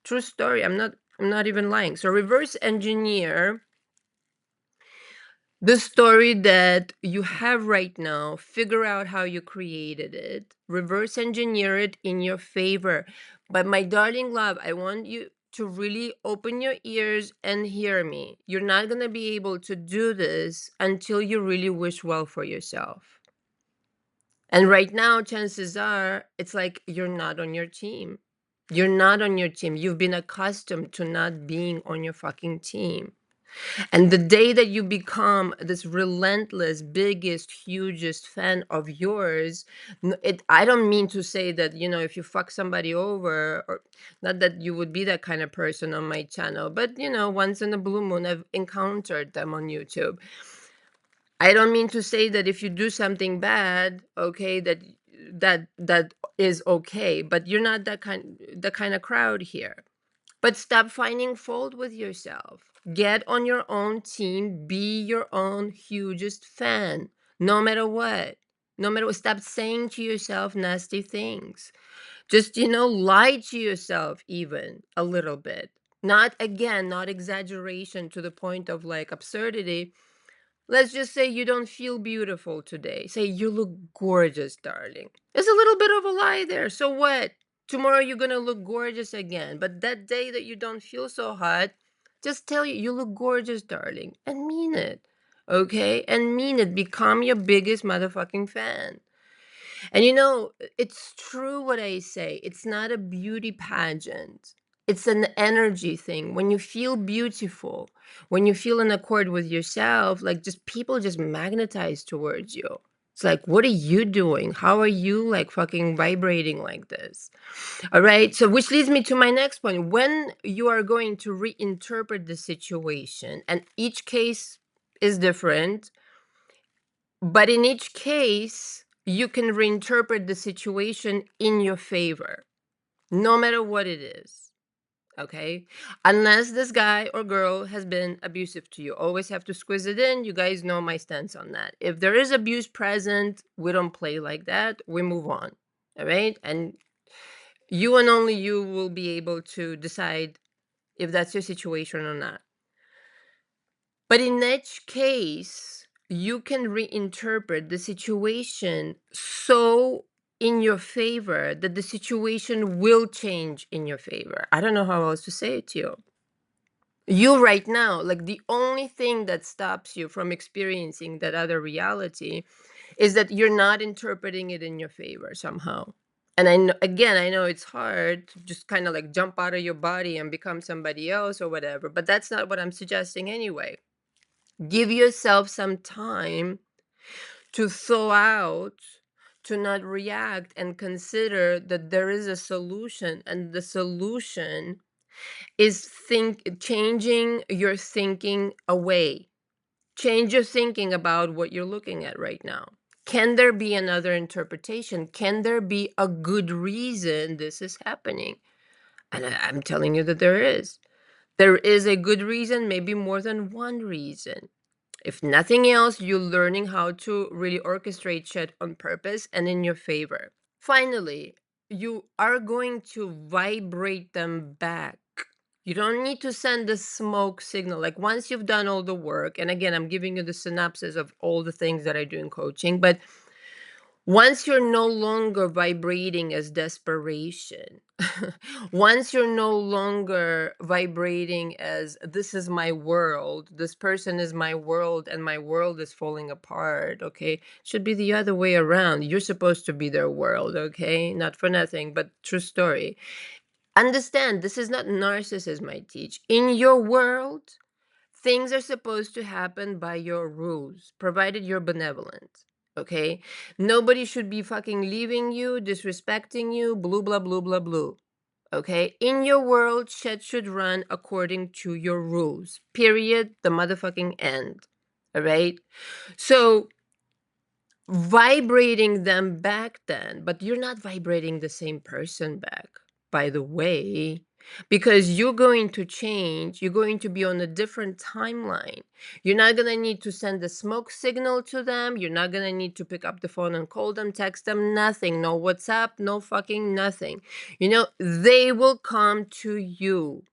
True story. I'm not even lying. So reverse engineer the story that you have right now, figure out how you created it, reverse engineer it in your favor. But my darling love, I want you to really open your ears and hear me. You're not going to be able to do this until you really wish well for yourself. And right now, chances are it's like you're not on your team. You're not on your team. You've been accustomed to not being on your fucking team. And the day that you become this relentless, biggest, hugest fan of yours, I don't mean to say that, if you fuck somebody over, or not that you would be that kind of person on my channel, but, once in a blue moon, I've encountered them on YouTube. I don't mean to say that if you do something bad, okay, that is okay, but you're not the kind of crowd here. But stop finding fault with yourself. Get on your own team. Be your own hugest fan, no matter what. No matter what. Stop saying to yourself nasty things. Just, lie to yourself even a little bit. Not again, not exaggeration to the point of like absurdity. Let's just say you don't feel beautiful today. Say you look gorgeous, darling. There's a little bit of a lie there. So what? Tomorrow you're going to look gorgeous again. But that day that you don't feel so hot, just tell you look gorgeous, darling, and mean it. Okay? And mean it. Become your biggest motherfucking fan. And it's true what I say. It's not a beauty pageant. It's an energy thing. When you feel beautiful, when you feel in accord with yourself, like just people just magnetize towards you. It's like, what are you doing? How are you like fucking vibrating like this? All right. So, which leads me to my next point. When you are going to reinterpret the situation, and each case is different, but in each case, you can reinterpret the situation in your favor, no matter what it is. Okay? Unless this guy or girl has been abusive to you. Always have to squeeze it in. You guys know my stance on that. If there is abuse present, we don't play like that. We move on. All right? And you and only you will be able to decide if that's your situation or not. But in each case, you can reinterpret the situation so in your favor that the situation will change in your favor. I don't know how else to say it to you. You right now, like the only thing that stops you from experiencing that other reality is that you're not interpreting it in your favor somehow. And again, I know it's hard to just kind of like jump out of your body and become somebody else or whatever, but that's not what I'm suggesting anyway. Give yourself some time to thaw out, to not react, and consider that there is a solution, and the solution is changing your thinking away. Change your thinking about what you're looking at right now. Can there be another interpretation? Can there be a good reason this is happening? And I'm telling you that there is. There is a good reason, maybe more than one reason. If nothing else, you're learning how to really orchestrate shit on purpose and in your favor. Finally, you are going to vibrate them back. You don't need to send the smoke signal. Like once you've done all the work, and again, I'm giving you the synopsis of all the things that I do in coaching, but once you're no longer vibrating as desperation, once you're no longer vibrating as this is my world, this person is my world, and my world is falling apart, okay? Should be the other way around. You're supposed to be their world, okay? Not for nothing, but true story. Understand, this is not narcissism I teach. In your world, things are supposed to happen by your rules, provided you're benevolent. Okay? Nobody should be fucking leaving you, disrespecting you, blue, blah, blue, blah, blue. Okay? In your world, shit should run according to your rules. Period. The motherfucking end. All right? So, vibrating them back then, but you're not vibrating the same person back. by the way, because you're going to change. You're going to be on a different timeline. You're not going to need to send a smoke signal to them. You're not going to need to pick up the phone and call them, text them, nothing. No WhatsApp, no fucking nothing. They will come to you.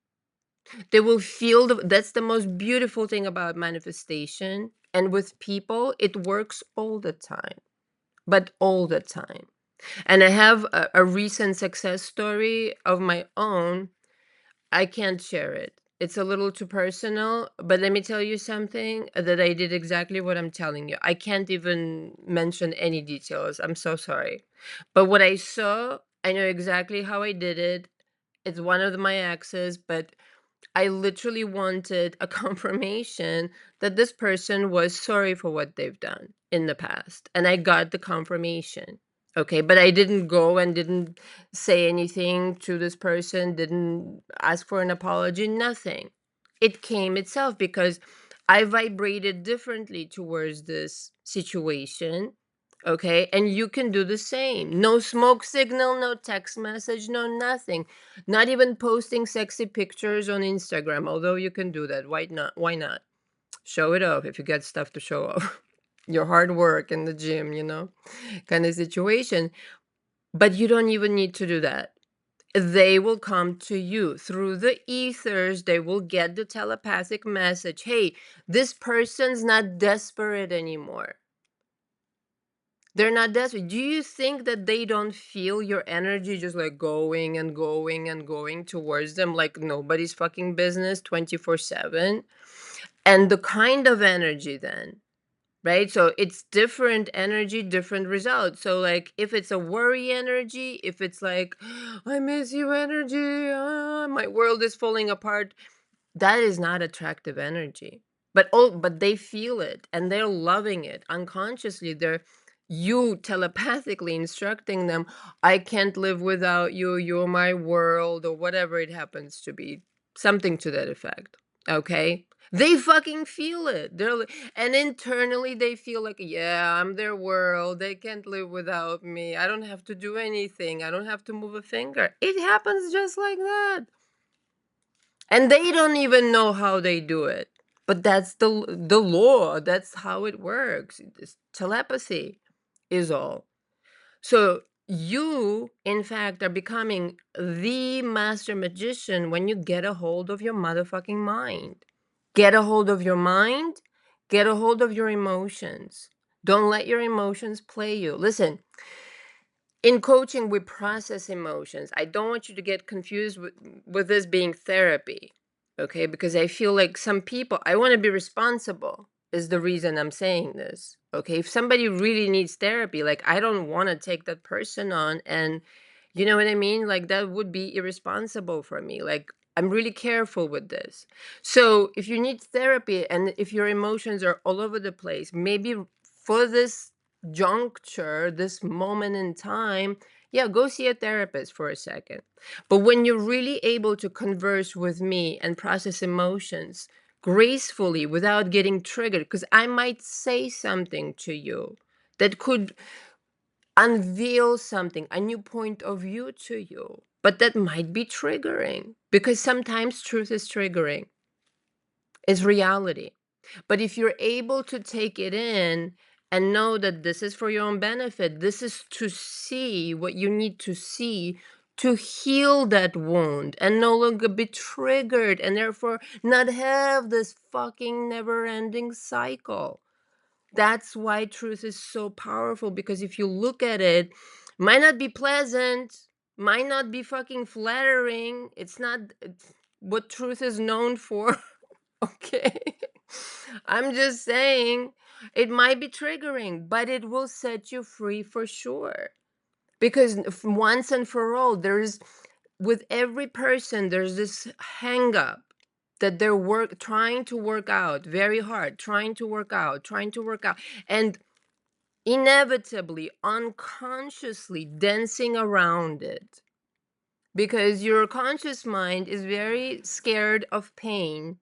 They will feel that's the most beautiful thing about manifestation. And with people, it works all the time, but all the time. And I have a recent success story of my own. I can't share it. It's a little too personal, but let me tell you something that I did exactly what I'm telling you. I can't even mention any details. I'm so sorry. But what I saw, I know exactly how I did it. It's one of my exes, but I literally wanted a confirmation that this person was sorry for what they've done in the past. And I got the confirmation. Okay. But I didn't go and didn't say anything to this person, didn't ask for an apology, nothing. It came itself because I vibrated differently towards this situation. Okay. And you can do the same. No smoke signal, no text message, no nothing. Not even posting sexy pictures on Instagram, although you can do that. Why not? Why not? Show it off if you got stuff to show off. Your hard work in the gym, kind of situation. But you don't even need to do that. They will come to you through the ethers. They will get the telepathic message. Hey, this person's not desperate anymore. They're not desperate. Do you think that they don't feel your energy just like going and going and going towards them like nobody's fucking business 24/7? And the kind of energy then, right? So it's different energy, different results. So, like, if it's a worry energy, if it's like, I miss you energy, my world is falling apart, that is not attractive energy. But they feel it and they're loving it unconsciously. They're you telepathically instructing them, I can't live without you, you're my world, or whatever it happens to be, something to that effect. Okay, they fucking feel it. And internally they feel like, yeah, I'm their world, they can't live without me, I don't have to do anything, I don't have to move a finger. It happens just like that. And they don't even know how they do it. But that's the law. That's how it works. It's telepathy is all. So you, in fact, are becoming the master magician when you get a hold of your motherfucking mind. Get a hold of your mind. Get a hold of your emotions. Don't let your emotions play you. Listen, in coaching, we process emotions. I don't want you to get confused with this being therapy, okay? Because I feel like some people, I want to be responsible, is the reason I'm saying this, okay? If somebody really needs therapy, like, I don't want to take that person on, and you know what I mean? Like, that would be irresponsible for me. Like, I'm really careful with this. So, if you need therapy and if your emotions are all over the place, maybe for this juncture, this moment in time, yeah, go see a therapist for a second. But when you're really able to converse with me and process emotions gracefully without getting triggered, because I might say something to you that could unveil something, a new point of view to you, but that might be triggering because sometimes truth is triggering, is reality. But if you're able to take it in and know that this is for your own benefit, this is to see what you need to see to heal that wound and no longer be triggered and therefore not have this fucking never ending cycle. That's why truth is so powerful, because if you look at it, might not be pleasant, might not be fucking flattering. It's what truth is known for. Okay. I'm just saying it might be triggering, but it will set you free for sure. Because once and for all, with every person, there's this hang up that they're trying to work out very hard, trying to work out, trying to work out. And inevitably, unconsciously dancing around it. Because your conscious mind is very scared of pain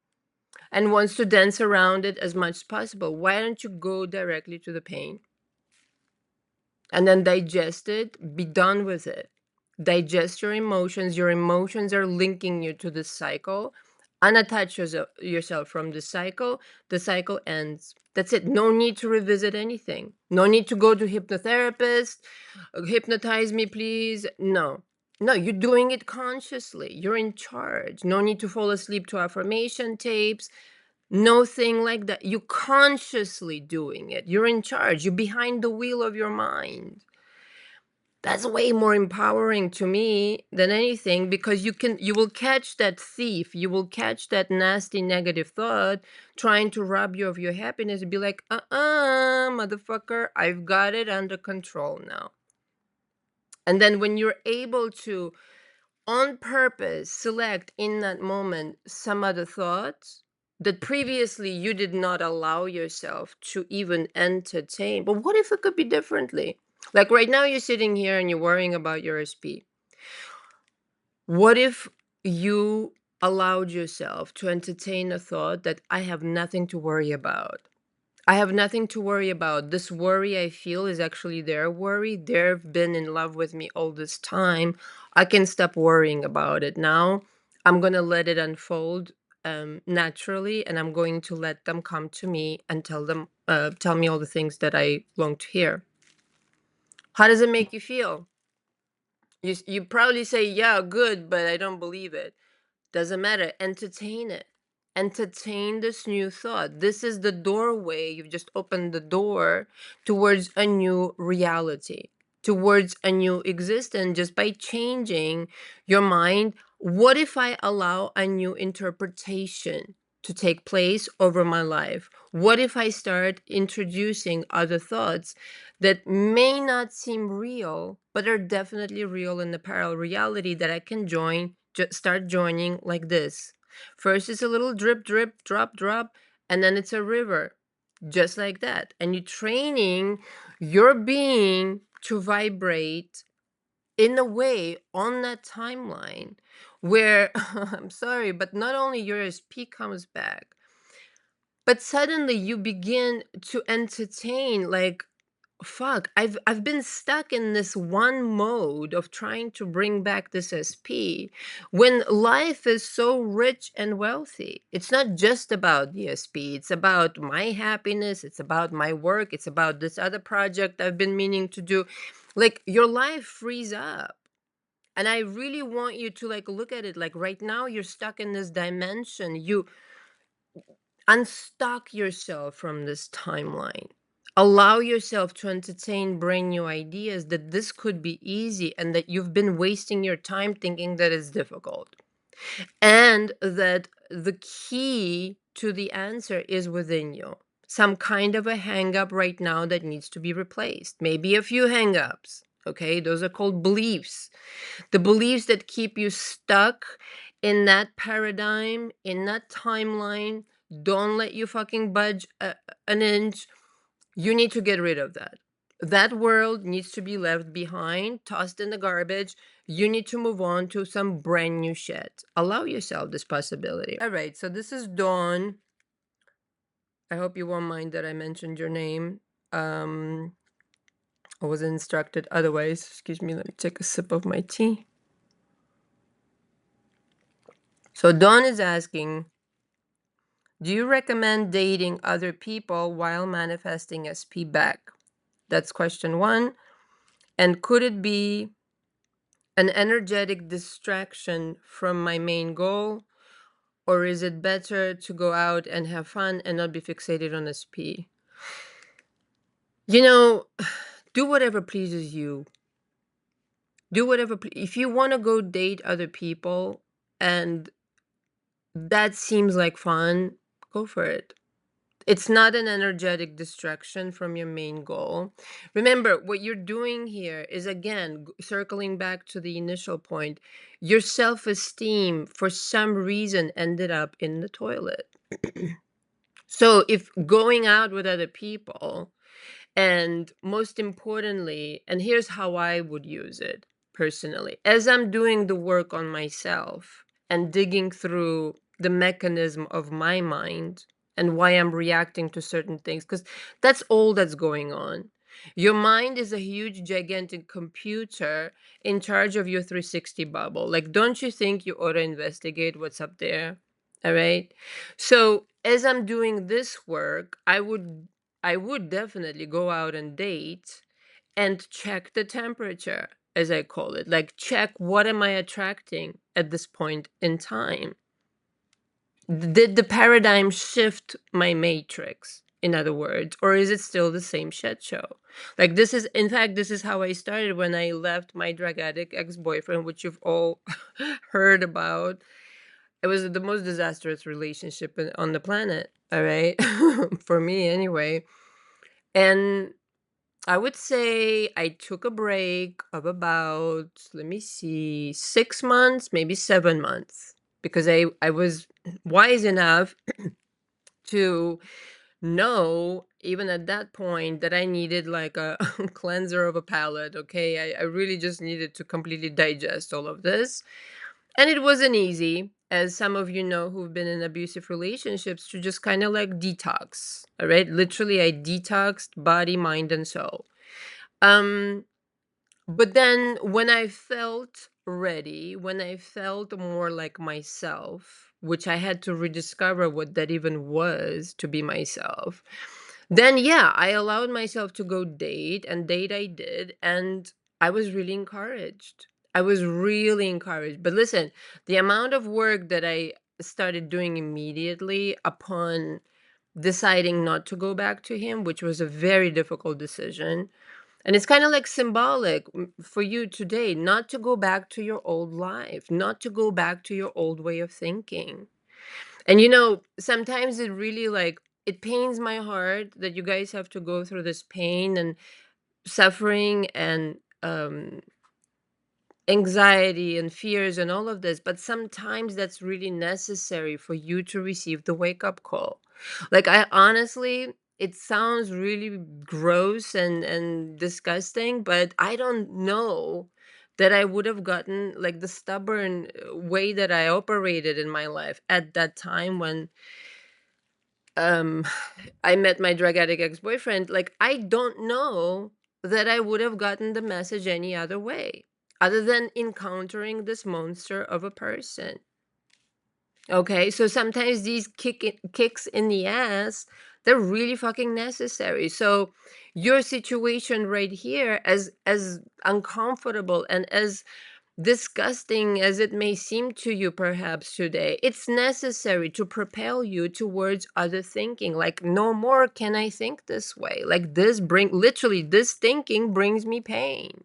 and wants to dance around it as much as possible. Why don't you go directly to the pain and then digest it, be done with it? digest your emotions. Your emotions are linking you to this cycle. Unattach yourself from the cycle. The cycle ends. That's it. No need to revisit anything. No need to go to hypnotherapist. Hypnotize me, please. No. No, you're doing it consciously. You're in charge. No need to fall asleep to affirmation tapes. No thing like that. You're consciously doing it. You're in charge. You're behind the wheel of your mind. That's way more empowering to me than anything, because you will catch that thief, you will catch that nasty negative thought trying to rob you of your happiness and be like, motherfucker, I've got it under control now. And then when you're able to, on purpose, select in that moment some other thoughts that previously you did not allow yourself to even entertain. But what if it could be differently? Like right now, you're sitting here and you're worrying about your SP. What if you allowed yourself to entertain a thought that I have nothing to worry about? I have nothing to worry about. This worry I feel is actually their worry. They've been in love with me all this time. I can stop worrying about it now. I'm going to let it unfold naturally, and I'm going to let them come to me and tell me all the things that I long to hear. How does it make you feel? You probably say, yeah, good, but I don't believe it. Doesn't matter. Entertain it. Entertain this new thought. This is the doorway. You've just opened the door towards a new reality, towards a new existence, just by changing your mind. What if I allow a new interpretation to take place over my life? What if I start introducing other thoughts that may not seem real, but are definitely real in the parallel reality that I can start joining like this? First, it's a little drip, drip, drop, drop, and then it's a river, just like that. And you're training your being to vibrate in a way on that timeline where, I'm sorry, but not only your SP comes back, but suddenly you begin to entertain, like, fuck, I've been stuck in this one mode of trying to bring back this SP when life is so rich and wealthy. It's not just about the SP, it's about my happiness, it's about my work, it's about this other project I've been meaning to do. Like, your life frees up. And I really want you to, like, look at it like right now you're stuck in this dimension. You unstuck yourself from this timeline. Allow yourself to entertain brand new ideas that this could be easy and that you've been wasting your time thinking that it's difficult. And that the key to the answer is within you. Some kind of a hang up right now that needs to be replaced. Maybe a few hang ups. Okay, those are called beliefs. The beliefs that keep you stuck in that paradigm, in that timeline, don't let you fucking budge an inch. You need to get rid of that. That world needs to be left behind, tossed in the garbage. You need to move on to some brand new shit. Allow yourself this possibility. All right, so this is Dawn. I hope you won't mind that I mentioned your name. I was instructed otherwise. Excuse me, let me take a sip of my tea. So Dawn is asking, do you recommend dating other people while manifesting SP back? That's question one. And could it be an energetic distraction from my main goal? Or is it better to go out and have fun and not be fixated on SP? You know, do whatever pleases you. Do whatever. If you want to go date other people and that seems like fun, go for it. It's not an energetic distraction from your main goal. Remember, what you're doing here is, again, circling back to the initial point, your self esteem, for some reason, ended up in the toilet. So, if going out with other people, and most importantly, and here's how I would use it personally, as I'm doing the work on myself and digging through the mechanism of my mind and why I'm reacting to certain things, because that's all that's going on. Your mind is a huge, gigantic computer in charge of your 360 bubble. Like, don't you think you ought to investigate what's up there? All right. So as I'm doing this work, I would definitely go out and date and check the temperature, as I call it. Like, check what am I attracting at this point in time? Did the paradigm shift my matrix, in other words, or is it still the same shit show? Like, this is, in fact, this is how I started when I left my drug addict ex-boyfriend, which you've all heard about. It was the most disastrous relationship on the planet, all right? For me, anyway. And I would say I took a break of about, let me see, 6 months, maybe 7 months, because I was wise enough to know, even at that point, that I needed like a cleanser of a palate. Okay. I really just needed to completely digest all of this. And it wasn't easy, as some of you know who've been in abusive relationships, to just kind of like detox. All right. Literally, I detoxed body, mind, and soul. Um, but then when I felt ready, when I felt more like myself, which I had to rediscover what that even was, to be myself, then yeah, I allowed myself to go date, and date I did, and I was really encouraged. I was really encouraged. But listen, the amount of work that I started doing immediately upon deciding not to go back to him, which was a very difficult decision, and it's kind of like symbolic, for you today, not to go back to your old life, not to go back to your old way of thinking. And sometimes it really, like, it pains my heart that you guys have to go through this pain and suffering and anxiety and fears and all of this, but sometimes that's really necessary for you to receive the wake up call. Like, I honestly, it sounds really gross and disgusting, but I don't know that I would have gotten like the stubborn way that I operated in my life at that time when um I met my drug addict ex-boyfriend. Like, I don't know that I would have gotten the message any other way, other than encountering this monster of a person. Okay, so sometimes these kicks in the ass, they're really fucking necessary. So your situation right here, as uncomfortable and as disgusting as it may seem to you perhaps today, it's necessary to propel you towards other thinking. Like, no more can I think this way. Like, literally, this thinking brings me pain.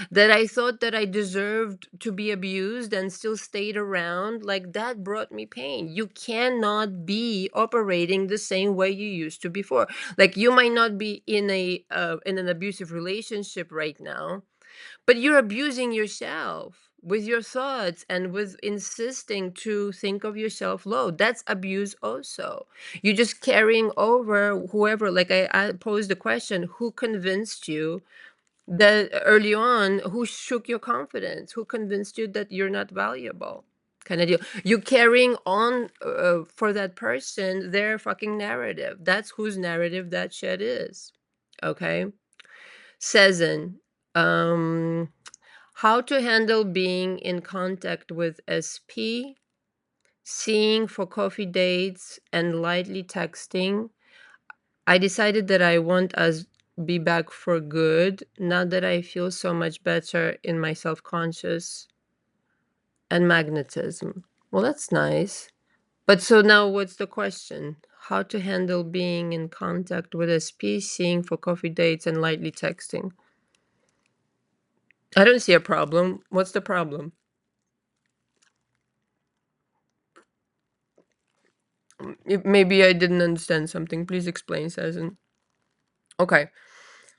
That I thought that I deserved to be abused and still stayed around, like, that brought me pain. You cannot be operating the same way you used to before. Like, you might not be in an abusive relationship right now, but you're abusing yourself with your thoughts and with insisting to think of yourself low. That's abuse also. You're just carrying over whoever, like, I posed the question, who convinced you that early on, who shook your confidence, who convinced you that you're not valuable, kind of deal. You carrying on for that person their fucking narrative. That's whose narrative that shit is. Okay. Cezanne, um how to handle being in contact with SP, seeing for coffee dates, and lightly texting. I decided that I want us be back for good, now that I feel so much better in my self-conscious and magnetism. Well, that's nice. But so now what's the question? How to handle being in contact with SP, seeing for coffee dates, and lightly texting. I don't see a problem. What's the problem? Maybe I didn't understand something. Please explain, Susan. Okay.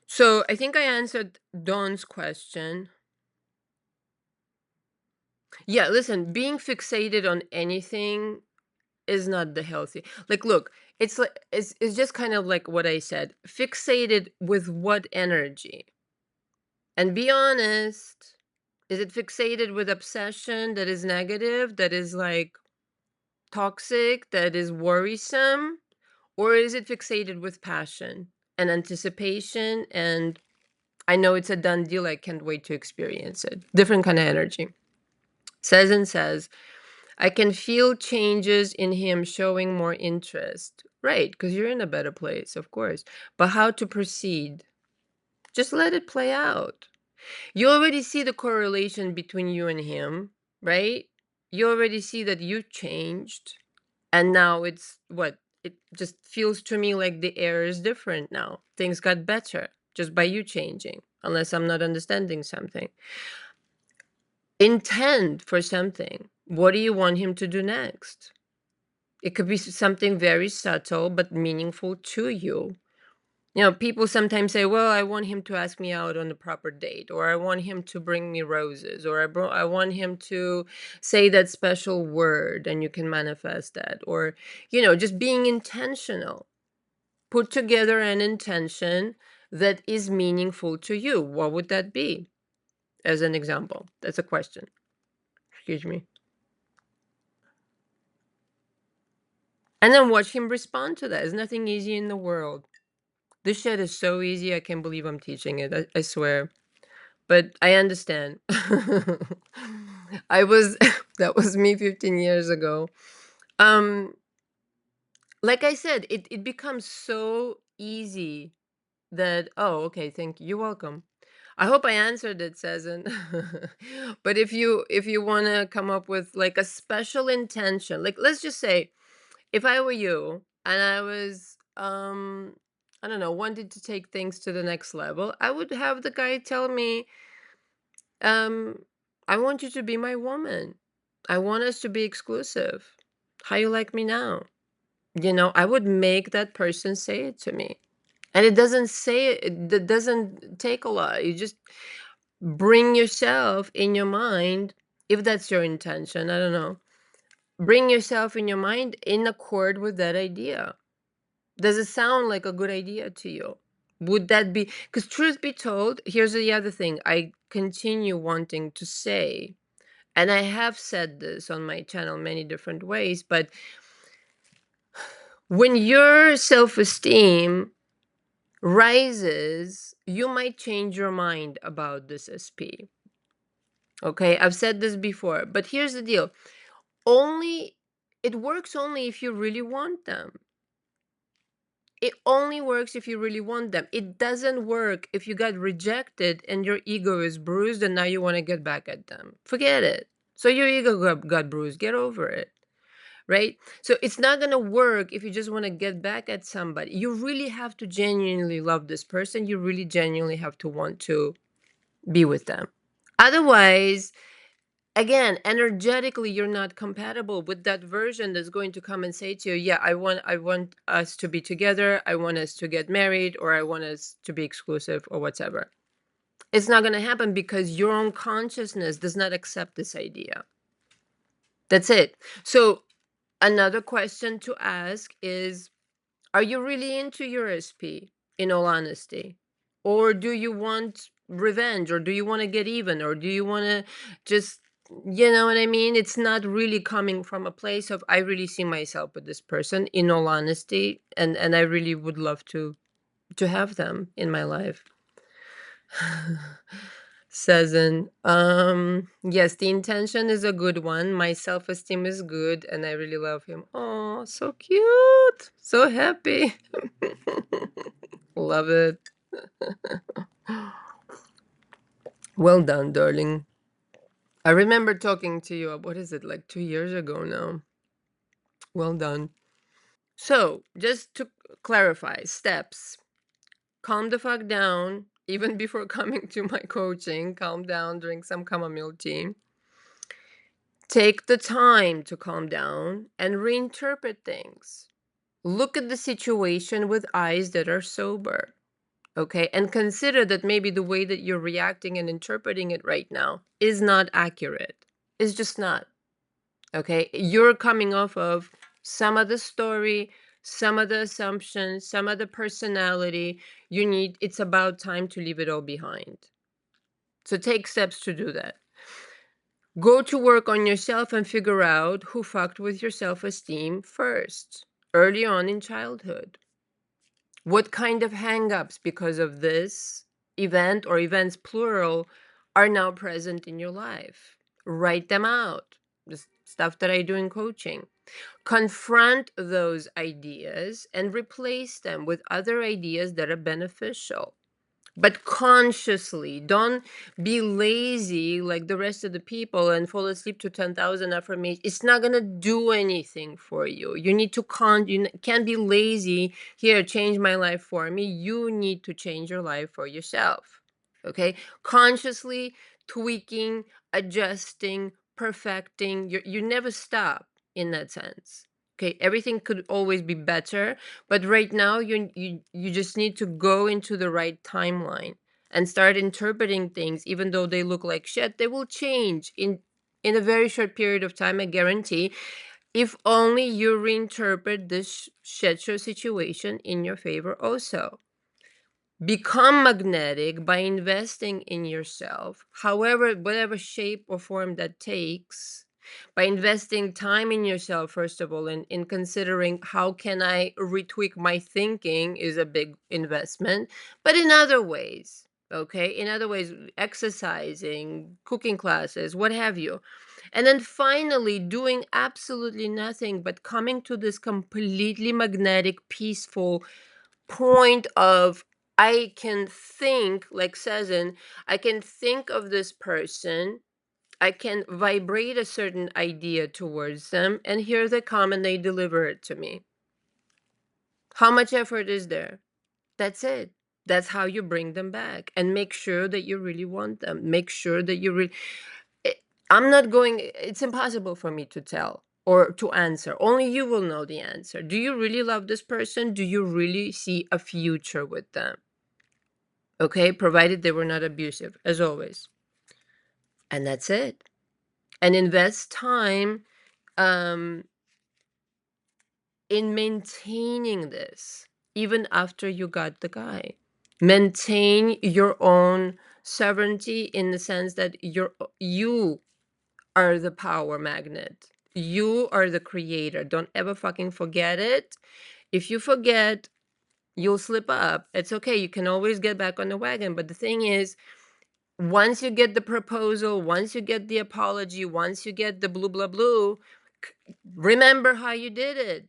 So I think I answered Dawn's question. Yeah, listen, being fixated on anything is not the healthy. Like, look, it's just kind of like what I said. Fixated with what energy? And be honest, is it fixated with obsession that is negative, that is like toxic, that is worrisome? Or is it fixated with passion? and anticipation, and I know it's a done deal. I can't wait to experience it. Different kind of energy. Says, I can feel changes in him showing more interest. Right, because you're in a better place, of course. But how to proceed? Just let it play out. You already see the correlation between you and him, right? You already see that you changed. And now it's what? It just feels to me like the air is different now. Things got better just by you changing, unless I'm not understanding something. Intend for something. What do you want him to do next? It could be something very subtle but meaningful to you. You know, people sometimes say, well, I want him to ask me out on the proper date, or I want him to bring me roses, or I want him to say that special word, and you can manifest that. Or, just being intentional. Put together an intention that is meaningful to you. What would that be? As an example, that's a question. Excuse me. And then watch him respond to that. There's nothing easy in the world. This shit is so easy. I can't believe I'm teaching it. I swear. But I understand. I was that was me 15 years ago. Um, like I said, it becomes so easy that, oh, okay, thank you. You're welcome. I hope I answered it, Cezanne. But if you want to come up with like a special intention, like let's just say if I were you and I was I don't know, wanted to take things to the next level, I would have the guy tell me, um, I want you to be my woman. I want us to be exclusive. How you like me now? I would make that person say it to me. And it doesn't say it doesn't take a lot. You just bring yourself in your mind, if that's your intention, I don't know. Bring yourself in your mind in accord with that idea. Does it sound like a good idea to you? Would that be, because truth be told, here's the other thing I continue wanting to say, and I have said this on my channel many different ways, but when your self esteem rises, you might change your mind about this SP. Okay, I've said this before, but here's the deal. Only it works only if you really want them. It only works if you really want them. It doesn't work if you got rejected and your ego is bruised and now you want to get back at them. Forget it. So your ego got bruised. Get over it. Right? So it's not going to work if you just want to get back at somebody. You really have to genuinely love this person. You really genuinely have to want to be with them. Otherwise, again, energetically you're not compatible with that version that's going to come and say to you, yeah, I want us to be together, I want us to get married, or I want us to be exclusive, or whatever. It's not going to happen because your own consciousness does not accept this idea. That's it. So another question to ask is, are you really into your SP, in all honesty? Or do you want revenge? Or do you want to get even? Or do you want to just, you know what I mean? It's not really coming from a place of, I really see myself with this person, in all honesty, and I really would love to have them in my life. Sazen, yes, the intention is a good one. My self-esteem is good, and I really love him. Oh, so cute. So happy. Love it. Well done, darling. I remember talking to you, what is it, like 2 years ago now? Well done. So, just to clarify, steps. Calm the fuck down, even before coming to my coaching. Calm down, drink some chamomile tea. Take the time to calm down and reinterpret things. Look at the situation with eyes that are sober. Okay, and consider that maybe the way that you're reacting and interpreting it right now is not accurate. It's just not. Okay, you're coming off of some of the story, some of the assumptions, some of the personality. It's about time to leave it all behind. So take steps to do that. Go to work on yourself and figure out who fucked with your self esteem first, early on in childhood. What kind of hangups because of this event or events plural are now present in your life? Write them out. The stuff that I do in coaching. Confront those ideas and replace them with other ideas that are beneficial. But consciously, don't be lazy like the rest of the people and fall asleep to 10,000 affirmations. It's not going to do anything for you. You need to can't be lazy. Here, change my life for me. You need to change your life for yourself. Okay? Consciously tweaking, adjusting, perfecting. You never stop in that sense. Okay, everything could always be better, but right now you just need to go into the right timeline and start interpreting things. Even though they look like shit, they will change in a very short period of time, I guarantee, if only you reinterpret this shit show situation in your favor also. Become magnetic by investing in yourself, however, whatever shape or form that takes, by investing time in yourself, first of all, and in considering how can I retweak my thinking is a big investment, but in other ways, okay, in other ways, exercising, cooking classes, what have you. And then finally, doing absolutely nothing but coming to this completely magnetic, peaceful point of I can think, like Cezanne, I can think of this person, I can vibrate a certain idea towards them, and here they come and they deliver it to me. How much effort is there? That's it. That's how you bring them back and make sure that you really want them. Make sure that you really. I- I'm not going, it's impossible for me to tell or to answer. Only you will know the answer. Do you really love this person? Do you really see a future with them? Okay, provided they were not abusive, as always. And that's it. And invest time um, in maintaining this, even after you got the guy. Maintain your own sovereignty in the sense that you are the power magnet. You are the creator. Don't ever fucking forget it. If you forget, you'll slip up. It's okay. You can always get back on the wagon. But the thing is, once you get the proposal, once you get the apology, once you get the blue blah blue, remember how you did it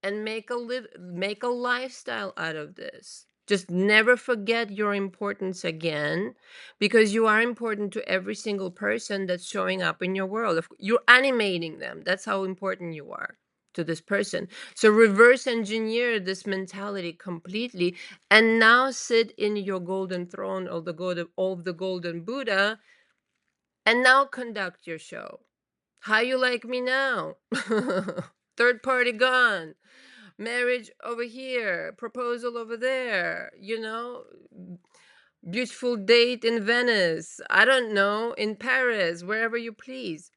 and make a lifestyle out of this. Just never forget your importance again, because you are important to every single person that's showing up in your world. You're animating them. That's how important you are to this person. So reverse engineer this mentality completely, and now sit in your golden throne of the golden Buddha, and now conduct your show. How you like me now? Third party gone. Marriage over here. Proposal over there. Beautiful date in Venice. I don't know, in Paris, wherever you please.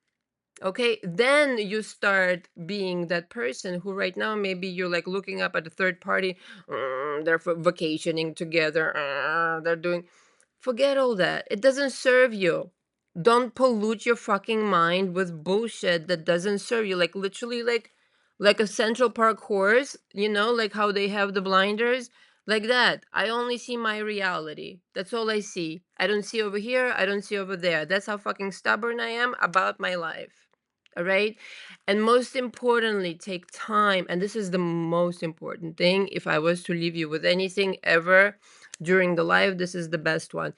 Okay, then you start being that person who right now maybe you're like looking up at a third party. They're vacationing together. They're doing. Forget all that. It doesn't serve you. Don't pollute your fucking mind with bullshit that doesn't serve you. Like literally like a Central Park horse, like how they have the blinders. Like that. I only see my reality. That's all I see. I don't see over here. I don't see over there. That's how fucking stubborn I am about my life. All right? And most importantly, take time. And this is the most important thing. If I was to leave you with anything ever during the life, this is the best one.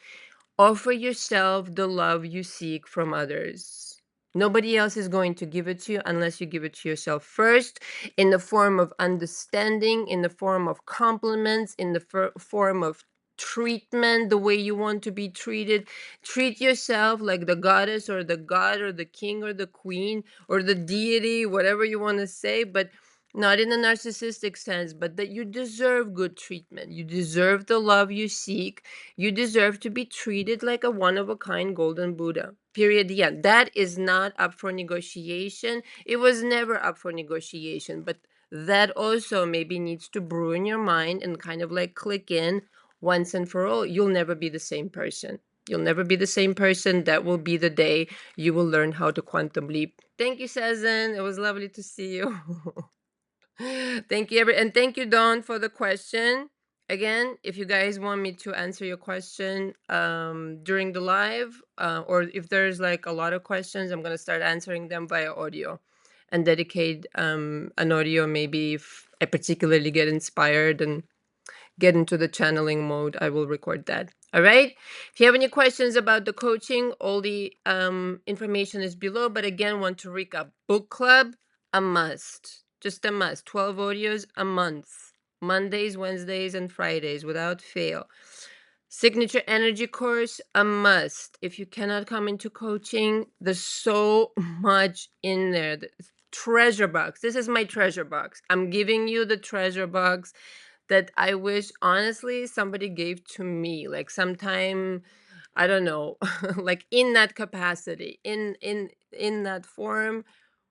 Offer yourself the love you seek from others. Nobody else is going to give it to you unless you give it to yourself first, in the form of understanding, in the form of compliments, in the form of treatment, the way you want to be treated. Treat yourself like the goddess or the god or the king or the queen or the deity, whatever you want to say, but not in a narcissistic sense, but that you deserve good treatment. You deserve the love you seek. You deserve to be treated like a one of a kind golden Buddha. Period. Yeah, that is not up for negotiation. It was never up for negotiation, but that also maybe needs to brew in your mind and kind of like click in once and for all. You'll never be the same person. You'll never be the same person. That will be the day you will learn how to quantum leap. Thank you, Cezanne. It was lovely to see you. Thank you, and thank you, Dawn, for the question. Again, if you guys want me to answer your question during the live, or if there's like a lot of questions, I'm gonna start answering them via audio and dedicate an audio. Maybe if I particularly get inspired and get into the channeling mode, I will record that. All right. If you have any questions about the coaching, all the information is below. But again, want to recap: book club, a must, just a must. 12 audios a month, Mondays, Wednesdays, and Fridays without fail. Signature energy course, a must. If you cannot come into coaching, there's so much in there. The treasure box. This is my treasure box. I'm giving you the treasure box that I wish honestly somebody gave to me, like sometime, I don't know, like in that capacity, in that form,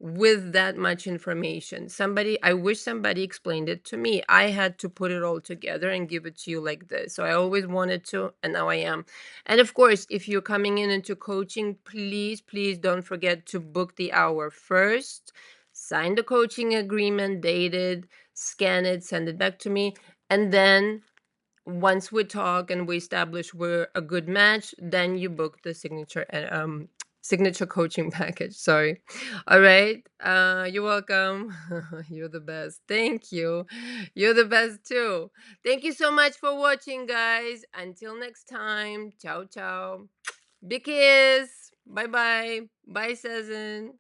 with that much information. Somebody, I wish somebody explained it to me. I had to put it all together and give it to you like this. So I always wanted to, and now I am. And of course, if you're coming in into coaching, please, please don't forget to book the hour first. Sign the coaching agreement, dated, scan it, send it back to me. And then once we talk and we establish we're a good match, then you book the signature and signature coaching package. Sorry. All right. You're welcome. You're the best. Thank you. You're the best too. Thank you so much for watching, guys. Until next time. Ciao, ciao. Big kiss. Bye bye. Bye, Sezen.